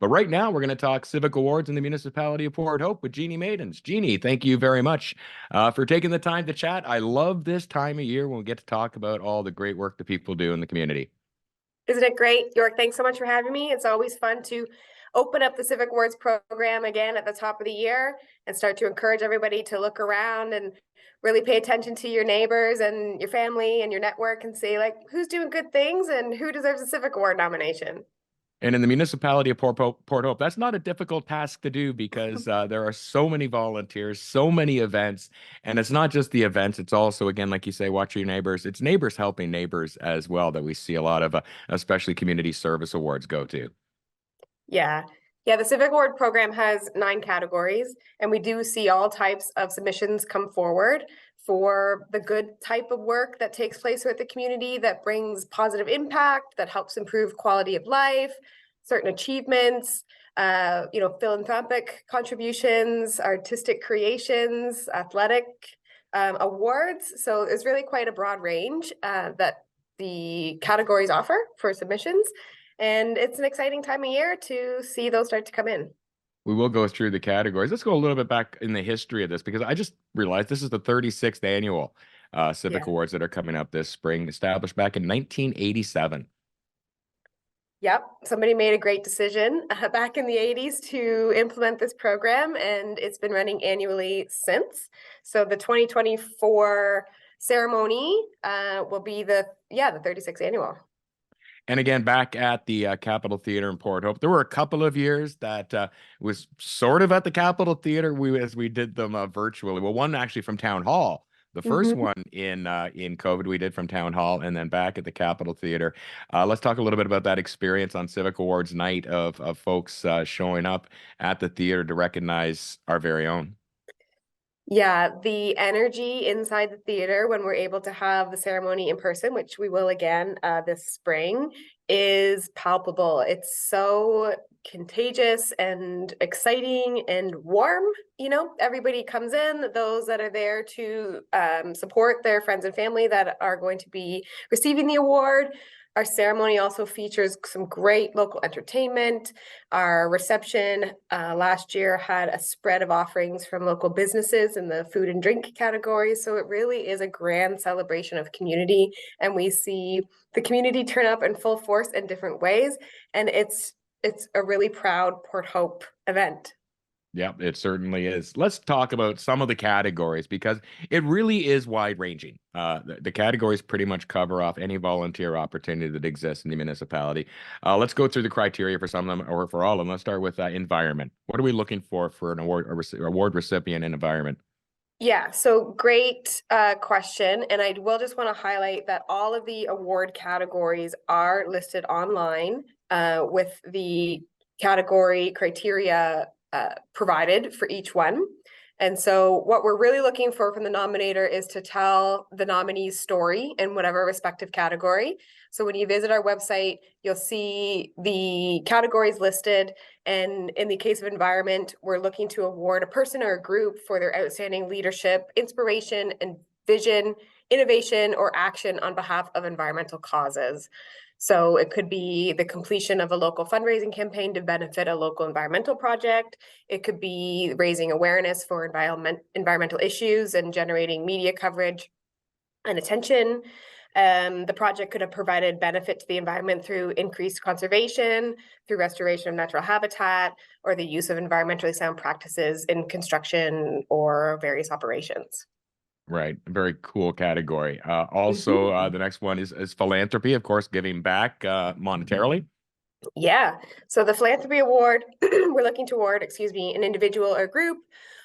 But right now, we're going to talk Civic Awards in the municipality of Port Hope with Jeannie Maidens. Jeannie, thank you very much for taking the time to chat. I love this time of year when we get to talk about all the great work that people do in the community. Isn't it great? York, thanks so much for having me. It's always fun to open up the Civic Awards program again at the top of the year and start to encourage everybody to look around and really pay attention to your neighbors and your family and your network and say, like, who's doing good things and who deserves a Civic Award nomination. And in the municipality of Port Hope, that's not a difficult task to do because there are so many volunteers, so many events. And it's not just the events, it's also, again, like you say, watch your neighbors. It's neighbors helping neighbors as well that we see a lot of, especially community service awards go to. Yeah. Yeah, the Civic Award program has 9 categories, and we do see all types of submissions come forward for the good type of work that takes place with the community that brings positive impact, that helps improve quality of life, certain achievements, philanthropic contributions, artistic creations, athletic awards. So it's really quite a broad range that the categories offer for submissions. And it's an exciting time of year to see those start to come in. We will go through the categories. Let's go a little bit back in the history of this because I just realized this is the 36th annual Civic Awards that are coming up this spring, established back in 1987. Yep, somebody made a great decision back in the 80s to implement this program, and it's been running annually since. So the 2024 ceremony will be the 36th annual. And again, back at the Capitol Theater in Port Hope, there were a couple of years that was sort of at the Capitol Theater as we did them virtually. Well, one actually from Town Hall. The first one in COVID we did from Town Hall, and then back at the Capitol Theater. Let's talk a little bit about that experience on Civic Awards night of folks showing up at the theater to recognize our very own. Yeah, the energy inside the theater when we're able to have the ceremony in person, which we will again this spring, is palpable. It's so contagious and exciting and warm. You know, everybody comes in, those that are there to support their friends and family that are going to be receiving the award. Our ceremony also features some great local entertainment. Our reception last year had a spread of offerings from local businesses in the food and drink category. So it really is a grand celebration of community. And we see the community turn up in full force in different ways. And it's a really proud Port Hope event. Yeah, it certainly is. Let's talk about some of the categories because it really is wide ranging. The categories pretty much cover off any volunteer opportunity that exists in the municipality. Let's go through the criteria for some of them or for all of them. Let's start with environment. What are we looking for an award recipient in environment? Yeah, so great question. And I will just want to highlight that all of the award categories are listed online with the category criteria provided for each one. And so what we're really looking for from the nominator is to tell the nominee's story in whatever respective category. So when you visit our website, you'll see the categories listed. And in the case of environment, we're looking to award a person or a group for their outstanding leadership, inspiration, and vision, innovation, or action on behalf of environmental causes. So it could be the completion of a local fundraising campaign to benefit a local environmental project. It could be raising awareness for environmental issues and generating media coverage and attention. The project could have provided benefit to the environment through increased conservation, through restoration of natural habitat, or the use of environmentally sound practices in construction or various operations. Right. Very cool category. Also, the next one is philanthropy, of course, giving back monetarily. Yeah. So the philanthropy award, we're looking to award, an individual or group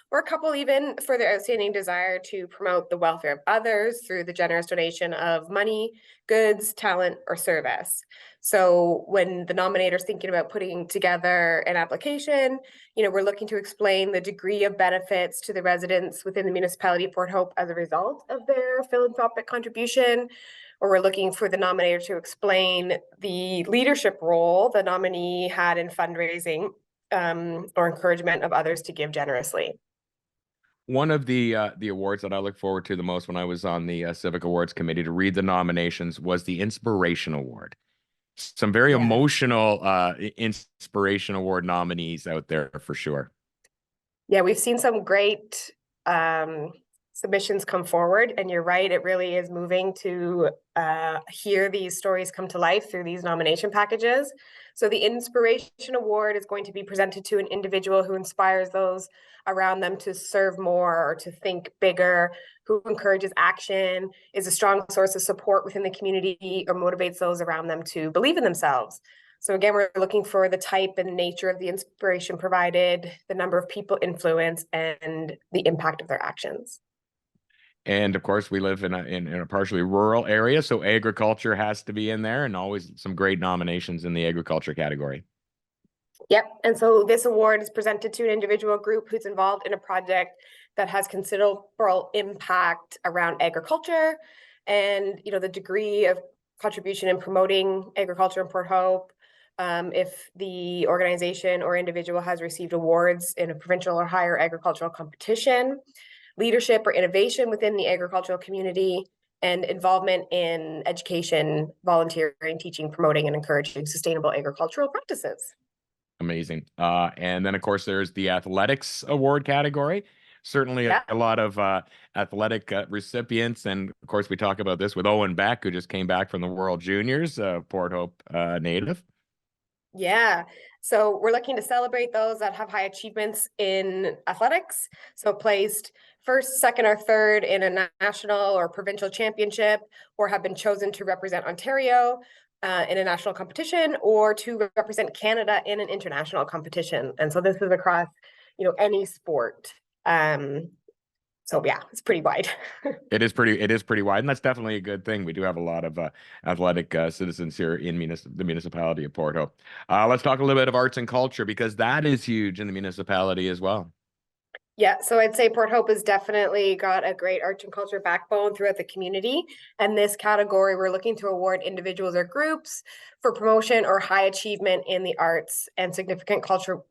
or a couple even for their outstanding desire to promote the welfare of others through the generous donation of money, goods, talent, or service. So when the nominator is thinking about putting together an application, we're looking to explain the degree of benefits to the residents within the municipality of Port Hope as a result of their philanthropic contribution, or we're looking for the nominator to explain the leadership role the nominee had in fundraising or encouragement of others to give generously. One of the awards that I look forward to the most when I was on the Civic Awards committee to read the nominations was the Inspiration Award. some very Yeah. emotional inspiration award nominees out there for sure. Yeah, we've seen some great um, submissions come forward, and you're right, it really is moving to hear these stories come to life through these nomination packages. So the Inspiration Award is going to be presented to an individual who inspires those around them to serve more or to think bigger, who encourages action, is a strong source of support within the community, or motivates those around them to believe in themselves. So again, we're looking for the type and nature of the inspiration provided, the number of people influenced, and the impact of their actions. And of course, we live in a partially rural area, so agriculture has to be in there, and always some great nominations in the agriculture category. Yep. And so this award is presented to an individual group who's involved in a project that has considerable impact around agriculture and, the degree of contribution in promoting agriculture in Port Hope. If the organization or individual has received awards in a provincial or higher agricultural competition, leadership or innovation within the agricultural community, and involvement in education, volunteering, teaching, promoting, and encouraging sustainable agricultural practices. Amazing. And then, of course, there's the athletics award category. Certainly Yeah. a lot of athletic recipients. And of course, we talk about this with Owen Beck, who just came back from the World Juniors, Port Hope native. Yeah. So we're looking to celebrate those that have high achievements in athletics. So placed first, second, or third in a national or provincial championship, or have been chosen to represent Ontario in a national competition, or to represent Canada in an international competition. And so this is across, any sport. So yeah, it's pretty wide. It is pretty wide, and that's definitely a good thing. We do have a lot of athletic citizens here in the municipality of Port Hope. Let's talk a little bit of arts and culture, because that is huge in the municipality as well. Yeah, so I'd say Port Hope has definitely got a great arts and culture backbone throughout the community. And this category, we're looking to award individuals or groups for promotion or high achievement in the arts and significant cultural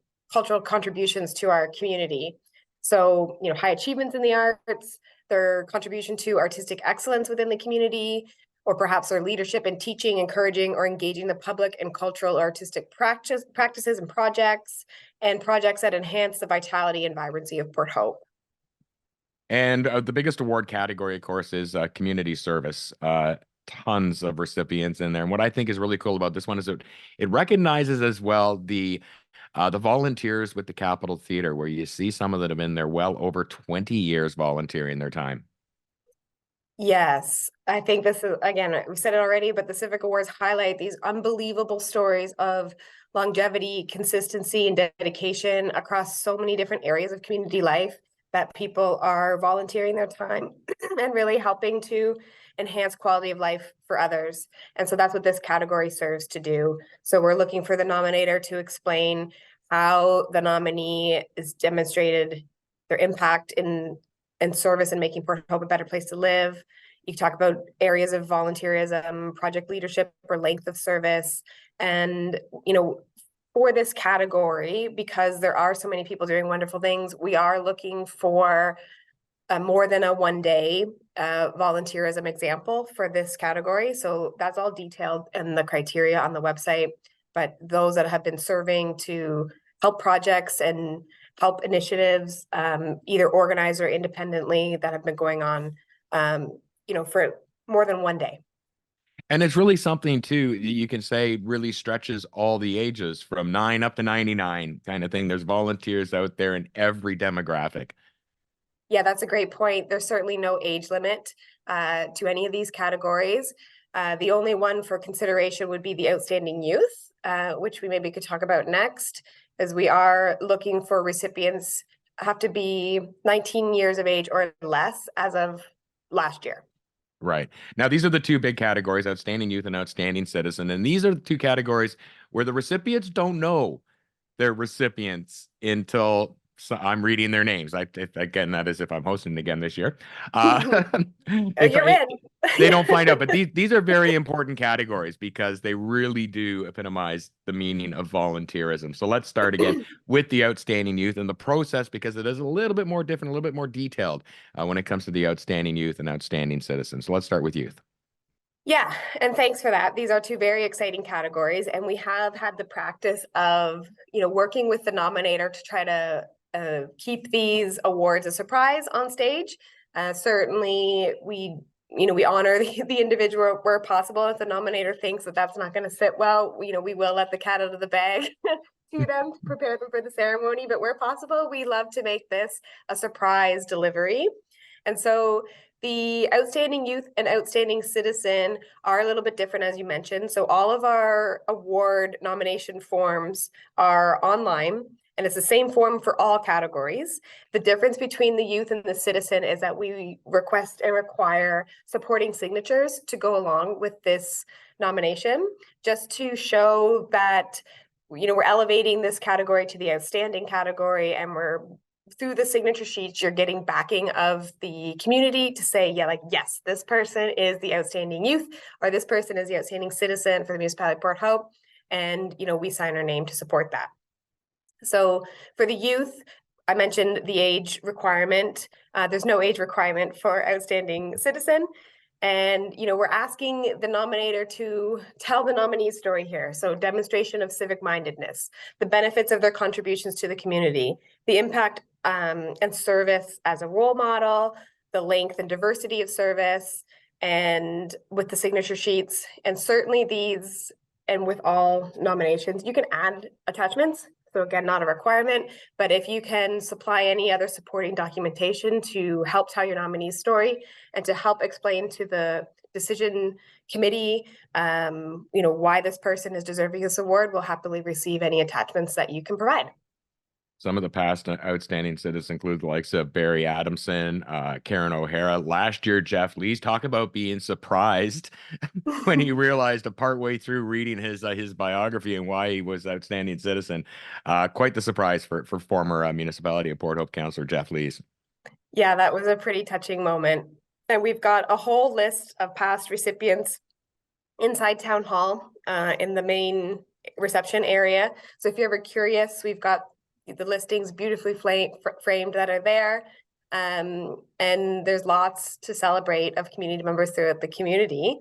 contributions to our community. So, high achievements in the arts, their contribution to artistic excellence within the community, or perhaps their leadership in teaching, encouraging, or engaging the public in cultural or artistic practices and projects that enhance the vitality and vibrancy of Port Hope. And the biggest award category, of course, is community service. Tons of recipients in there. And what I think is really cool about this one is it recognizes as well the volunteers with the Capitol Theatre, where you see some of them have been there well over 20 years volunteering their time. Yes, I think this is, again, we said it already, but the Civic Awards highlight these unbelievable stories of longevity, consistency, and dedication across so many different areas of community life, that people are volunteering their time and really helping to enhance quality of life for others. And so that's what this category serves to do. So we're looking for the nominator to explain how the nominee is demonstrated their impact in service and making Port Hope a better place to live. You talk about areas of volunteerism, project leadership, or length of service. And, for this category, because there are so many people doing wonderful things, we are looking for more than a one-day volunteerism example for this category. So that's all detailed in the criteria on the website. But those that have been serving to help projects and help initiatives, either organized or independently, that have been going on, for more than one day. And it's really something too, you can say really stretches all the ages from 9 up to 99 kind of thing. There's volunteers out there in every demographic. Yeah, that's a great point. There's certainly no age limit to any of these categories. The only one for consideration would be the outstanding youth, which we maybe could talk about next, as we are looking for recipients have to be 19 years of age or less as of last year. Right. Now, these are the two big categories, outstanding youth and outstanding citizen. And these are the two categories where the recipients don't know they're recipients until I'm reading their names. Again, that is if I'm hosting again this year. If You're I, in. they don't find out, but these are very important categories because they really do epitomize the meaning of volunteerism. So let's start again with the outstanding youth and the process, because it is a little bit more different, a little bit more detailed when it comes to the outstanding youth and outstanding citizens. So let's start with youth. Yeah, and thanks for that. These are two very exciting categories, and we have had the practice of, working with the nominator to try to keep these awards a surprise on stage. Certainly, we honor the individual where possible. If the nominator thinks that that's not going to sit well, we will let the cat out of the bag to them to prepare them for the ceremony. But where possible, we love to make this a surprise delivery. And so the outstanding youth and outstanding citizen are a little bit different, as you mentioned. So all of our award nomination forms are online, and it's the same form for all categories. The difference between the youth and the citizen is that we request and require supporting signatures to go along with this nomination, just to show that we're elevating this category to the outstanding category, and we're through the signature sheets, you're getting backing of the community to say, yeah, like, yes, this person is the outstanding youth, or this person is the outstanding citizen for the municipality of Port Hope. And, we sign our name to support that. So for the youth, I mentioned the age requirement. There's no age requirement for outstanding citizen. And, we're asking the nominator to tell the nominee's story here. So demonstration of civic mindedness, the benefits of their contributions to the community, the impact and service as a role model, the length and diversity of service, and with the signature sheets. And certainly these, and with all nominations, you can add attachments. So again, not a requirement, but if you can supply any other supporting documentation to help tell your nominee's story and to help explain to the decision committee, why this person is deserving this award, we'll happily receive any attachments that you can provide. Some of the past outstanding citizens include the likes of Barry Adamson, Karen O'Hara. Last year, Jeff Lees. Talk about being surprised when he realized partway through reading his biography and why he was outstanding citizen. Quite the surprise for former municipality of Port Hope Councillor Jeff Lees. Yeah, that was a pretty touching moment. And we've got a whole list of past recipients inside Town Hall in the main reception area. So if you're ever curious, we've got the listings beautifully framed that are there. And there's lots to celebrate of community members throughout the community.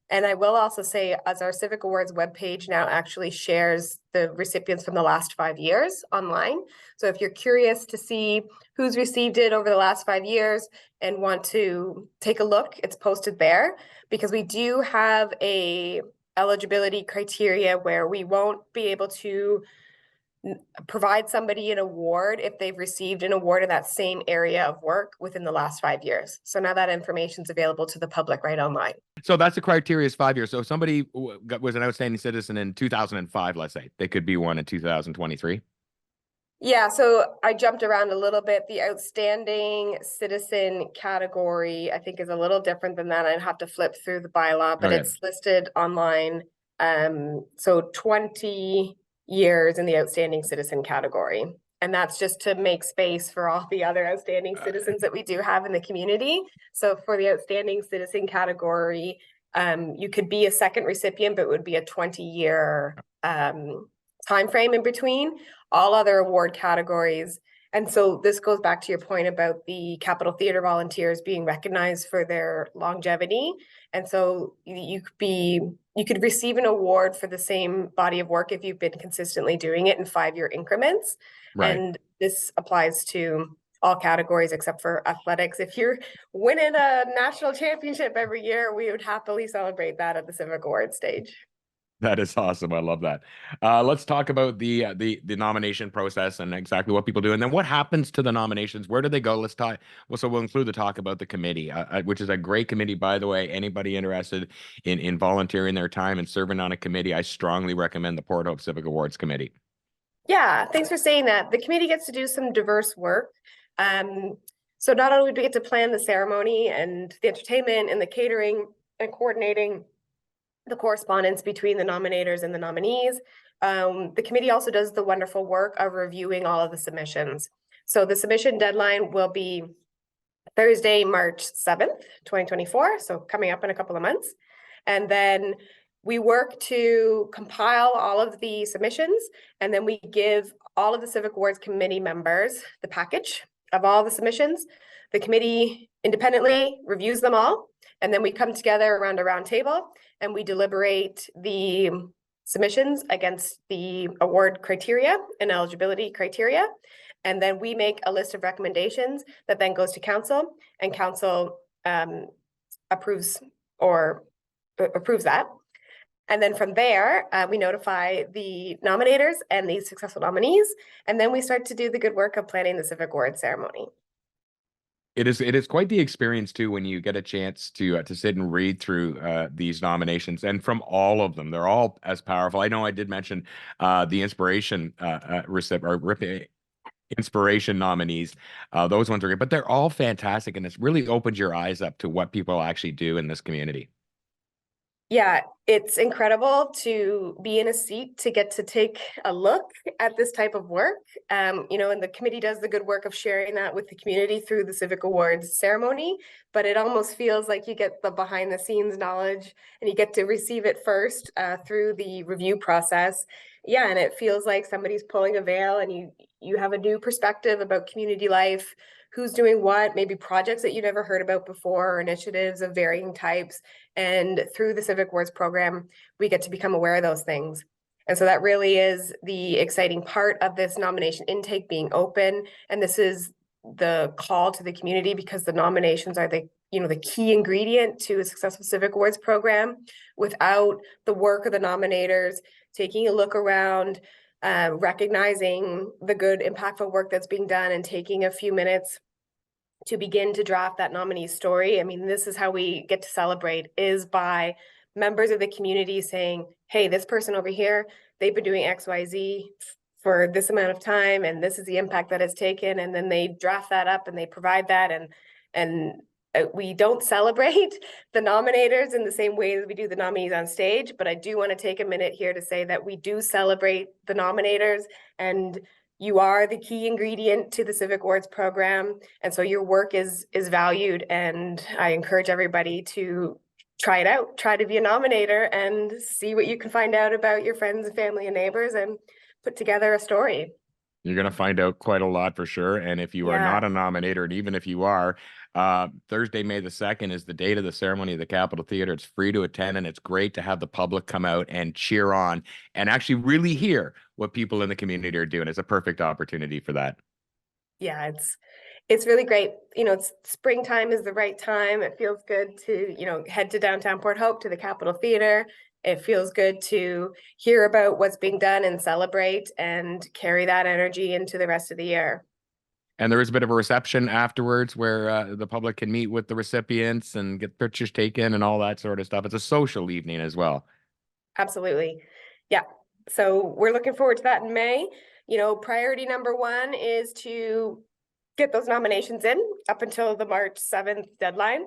And I will also say, as our Civic Awards webpage now actually shares the recipients from the last 5 years online. So if you're curious to see who's received it over the last 5 years and want to take a look, it's posted there, because we do have a eligibility criteria where we won't be able to provide somebody an award if they've received an award in that same area of work within the last 5 years. So now that information is available to the public right online. So that's the criteria is 5 years. So if somebody was an outstanding citizen in 2005, let's say, they could be one in 2023. Yeah, so I jumped around a little bit. The outstanding citizen category, I think, is a little different than that. I'd have to flip through the bylaw, but Okay. it's listed online. So 20 years in the outstanding citizen category. And that's just to make space for all the other outstanding citizens that we do have in the community. So for the outstanding citizen category, you could be a second recipient, but it would be a 20-year time frame in between all other award categories. And so this goes back to your point about the Capitol Theatre volunteers being recognized for their longevity. And so you could receive an award for the same body of work if you've been consistently doing it in 5-year increments. Right. And this applies to all categories except for athletics. If you're winning a national championship every year, we would happily celebrate that at the Civic Awards stage. That is awesome. I love that. Let's talk about the nomination process and exactly what people do, and then what happens to the nominations. Where do they go? Let's talk. Well, so we'll include the talk about the committee, which is a great committee, by the way. Anybody interested in volunteering their time and serving on a committee, I strongly recommend the Port Hope Civic Awards Committee. Yeah, thanks for saying that. The committee gets to do some diverse work. So not only do we get to plan the ceremony and the entertainment and the catering and coordinating the correspondence between the nominators and the nominees, the committee also does the wonderful work of reviewing all of the submissions. So the submission deadline will be Thursday, March 7th, 2024. So coming up in a couple of months. And then we work to compile all of the submissions, and then we give all of the Civic Awards committee members the package of all the submissions. The committee independently reviews them all, and then we come together around a round table and we deliberate the submissions against the award criteria and eligibility criteria. And then we make a list of recommendations that then goes to council, and council approves that. And then from there, we notify the nominators and the successful nominees, and then we start to do the good work of planning the Civic Awards ceremony. It is quite the experience too when you get a chance to sit and read through these nominations, and from all of them, they're all as powerful. I know I did mention the inspiration nominees. Those ones are good, but they're all fantastic, and it's really opened your eyes up to what people actually do in this community. Yeah, it's incredible to be in a seat to get to take a look at this type of work. And the committee does the good work of sharing that with the community through the Civic Awards ceremony, but it almost feels like you get the behind the scenes knowledge and you get to receive it first through the review process. Yeah, and it feels like somebody's pulling a veil and you have a new perspective about community life, who's doing what, maybe projects that you never heard about before, or initiatives of varying types. And through the Civic Awards program, we get to become aware of those things. And so that really is the exciting part of this nomination intake being open. And this is the call to the community, because the nominations are the key ingredient to a successful Civic Awards program. Without the work of the nominators, taking a look around, recognizing the good, impactful work that's being done, and taking a few minutes to begin to draft that nominee story. I mean, this is how we get to celebrate, is by members of the community saying, hey, this person over here, they've been doing XYZ for this amount of time, and this is the impact that it's taken. And then they draft that up and they provide that. And we don't celebrate the nominators in the same way that we do the nominees on stage, but I do want to take a minute here to say that we do celebrate the nominators, and you are the key ingredient to the Civic Awards program. And so your work is valued, and I encourage everybody to try it out, try to be a nominator and see what you can find out about your friends and family and neighbors and put together a story. You're going to find out quite a lot for sure. And if you are not a nominator, and even if you are, Thursday, May the 2nd is the date of the ceremony at the Capitol Theater. It's free to attend, and it's great to have the public come out and cheer on and actually really hear what people in the community are doing. It's a perfect opportunity for that. Yeah, it's really great. It's springtime is the right time. It feels good to, head to downtown Port Hope to the Capitol Theater. It feels good to hear about what's being done and celebrate and carry that energy into the rest of the year. And there is a bit of a reception afterwards where the public can meet with the recipients and get pictures taken and all that sort of stuff. It's a social evening as well. Absolutely. Yeah. So we're looking forward to that in May. Priority number one is to get those nominations in up until the March 7th deadline.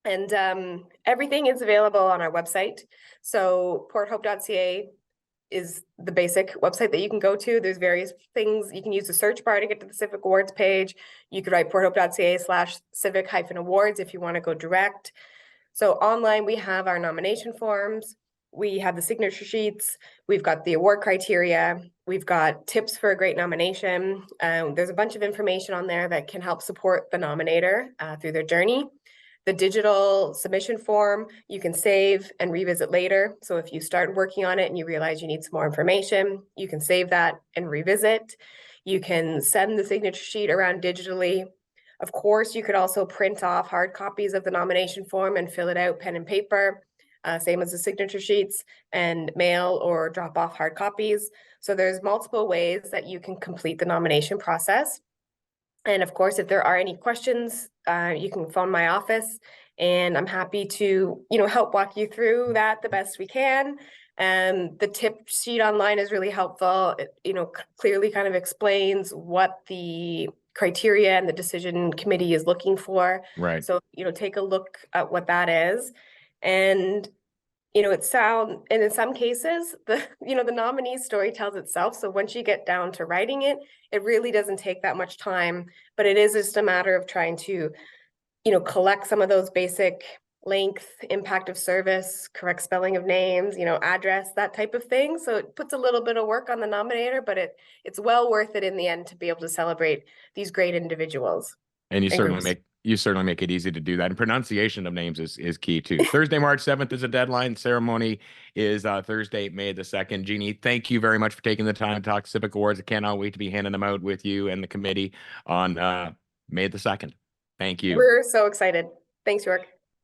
And everything is available on our website. So porthope.ca is the basic website that you can go to. There's various things. You can use the search bar to get to the Civic Awards page. You could write porthope.ca/civic-awards if you want to go direct. So online, we have our nomination forms. We have the signature sheets. We've got the award criteria. We've got tips for a great nomination. There's a bunch of information on there that can help support the nominator through their journey. The digital submission form, you can save and revisit later. So if you start working on it and you realize you need some more information, you can save that and revisit. You can send the signature sheet around digitally. Of course, you could also print off hard copies of the nomination form and fill it out pen and paper, same as the signature sheets, and mail or drop off hard copies. So there's multiple ways that you can complete the nomination process. And of course, if there are any questions, you can phone my office, and I'm happy to, help walk you through that the best we can. And the tip sheet online is really helpful. It, clearly kind of explains what the criteria and the decision committee is looking for. Right. So, take a look at what that is. And and in some cases, the nominee's story tells itself. So once you get down to writing it, it really doesn't take that much time, but it is just a matter of trying to, collect some of those basic length, impact of service, correct spelling of names, address, that type of thing. So it puts a little bit of work on the nominator, but it's well worth it in the end to be able to celebrate these great individuals And and groups. you certainly make it easy to do that. And pronunciation of names is key too. Thursday, March 7th is a deadline. Ceremony is Thursday, May the 2nd. Jeannie, thank you very much for taking the time to talk Civic Awards. I cannot wait to be handing them out with you and the committee on May the 2nd. Thank you. We're so excited. Thanks, York.